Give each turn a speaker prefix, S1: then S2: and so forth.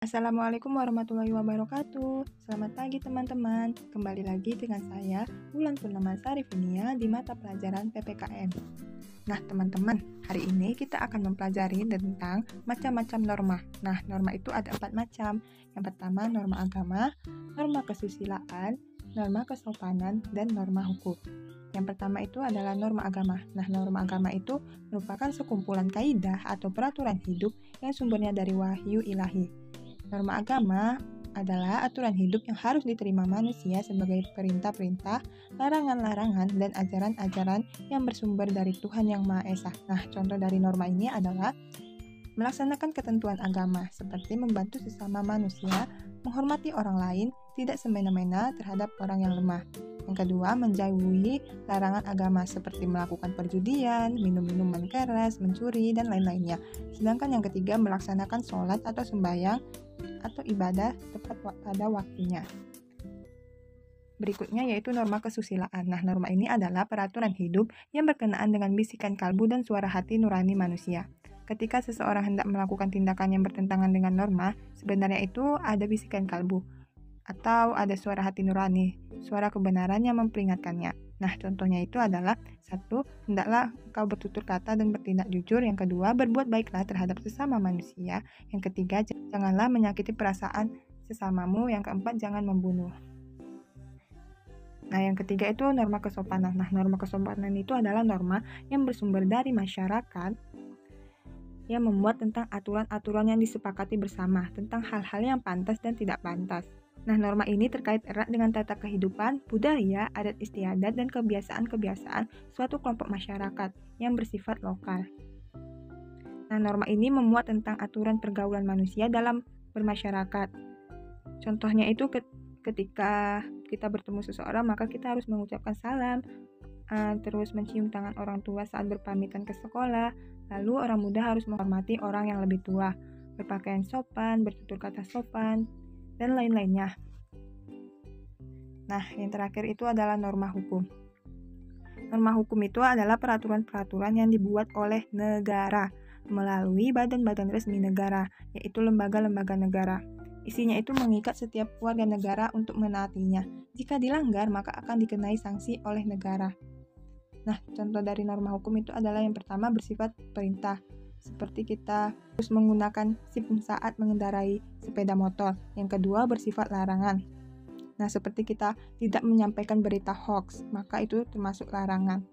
S1: Assalamualaikum warahmatullahi wabarakatuh. Selamat pagi teman-teman. Kembali lagi dengan saya, Wulan Purnama Sarifinia di mata pelajaran PPKN. Nah teman-teman, hari ini kita akan mempelajari tentang macam-macam norma. Nah, norma itu ada 4 macam. Yang pertama, norma agama, norma kesusilaan, norma kesopanan, dan norma hukum. Yang pertama itu adalah norma agama. Nah, norma agama itu merupakan sekumpulan kaidah atau peraturan hidup yang sumbernya dari wahyu ilahi. Norma agama adalah aturan hidup yang harus diterima manusia sebagai perintah-perintah, larangan-larangan, dan ajaran-ajaran yang bersumber dari Tuhan Yang Maha Esa. Nah, contoh dari norma ini adalah melaksanakan ketentuan agama, seperti membantu sesama manusia, menghormati orang lain, tidak semena-mena terhadap orang yang lemah. Yang kedua, menjauhi larangan agama seperti melakukan perjudian, minum minuman keras, mencuri, dan lain-lainnya. Sedangkan yang ketiga, melaksanakan sholat atau sembahyang atau ibadah tepat pada waktunya. Berikutnya yaitu norma kesusilaan. Nah, norma ini adalah peraturan hidup yang berkenaan dengan bisikan kalbu dan suara hati nurani manusia. Ketika seseorang hendak melakukan tindakan yang bertentangan dengan norma, sebenarnya itu ada bisikan kalbu atau ada suara hati nurani, suara kebenaran yang memperingatkannya. Nah, contohnya itu adalah 1. Hendaklah engkau bertutur kata dan bertindak jujur. Yang kedua, berbuat baiklah terhadap sesama manusia. Yang ketiga, janganlah menyakiti perasaan sesamamu. Yang keempat, jangan membunuh. Nah, yang ketiga itu norma kesopanan. Nah, norma kesopanan itu adalah norma yang bersumber dari masyarakat yang membuat tentang aturan-aturan yang disepakati bersama tentang hal-hal yang pantas dan tidak pantas. Nah, norma ini terkait erat dengan tata kehidupan, budaya, adat istiadat, dan kebiasaan-kebiasaan suatu kelompok masyarakat yang bersifat lokal. Nah, norma ini memuat tentang aturan pergaulan manusia dalam bermasyarakat. Contohnya itu ketika kita bertemu seseorang, maka kita harus mengucapkan salam, terus mencium tangan orang tua saat berpamitan ke sekolah. Lalu orang muda harus menghormati orang yang lebih tua, berpakaian sopan, bertutur kata sopan, dan lain-lainnya. Nah, yang terakhir itu adalah norma hukum. Norma hukum itu adalah peraturan-peraturan yang dibuat oleh negara melalui badan-badan resmi negara, yaitu lembaga-lembaga negara. Isinya itu mengikat setiap warga negara untuk menaatinya. Jika dilanggar, maka akan dikenai sanksi oleh negara. Nah, contoh dari norma hukum itu adalah yang pertama bersifat perintah, seperti kita harus menggunakan SIM saat mengendarai sepeda motor. Yang kedua bersifat larangan. Nah, seperti kita tidak menyampaikan berita hoax, maka itu termasuk larangan.